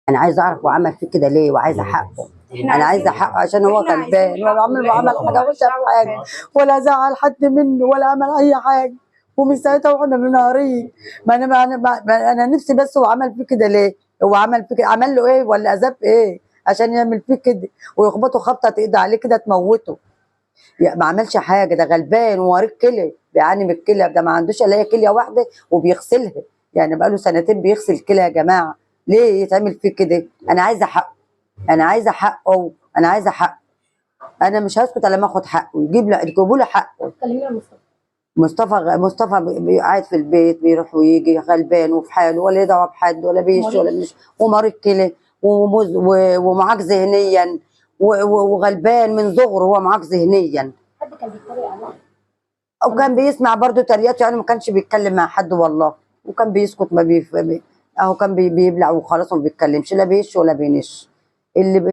انا عايزه اعرف هو عمل فيه كده ليه، وعايزه حقه. انا عايزه حقه عشان هو غلبان، ولا عمل حاجه وحشه في حاجه، ولا زعل حد منه، ولا عمل اي حاجه. ومن ساعتها واحنا منهارين. ما انا نفسي، بس هو عمل فيه كده ليه؟ هو عمل فيه كده، عمل له ايه ولا اذاب ايه عشان يعمل فيه كده ويخبطه خبطه تقضي عليه كده تموته؟ ما عملش حاجه، ده غلبان ووريك كلى، بيعاني من الكلى، ده ما عندوش الا هي كليه واحده وبيغسلها. يعني بقاله سنتين بيغسل كلى يا جماعه. ليه يتعمل فيه كده؟ انا عايزه حقه، انا عايزه حقه، انا عايزه حقه. انا مش هسكت الا لما اخد حقه، يجيبوا له حقه. كلمينا يا مصطفى. مصطفى قاعد في البيت بيروح ويجي غلبان وفي حاله، ولا يدعو بحد، ولا بيش ولا مش، ومريض كلى ومعاق ذهنيا وغلبان من صغره، هو معاق ذهنيا. حد كان بيتريق عليه؟ وكان بيسمع برضه تريقته، يعني ما كانش بيتكلم مع حد والله، وكان بيسكت، ما اهو كان بيبلع وخلاص، ما بيتكلمش، لا بيش ولا بينش اللي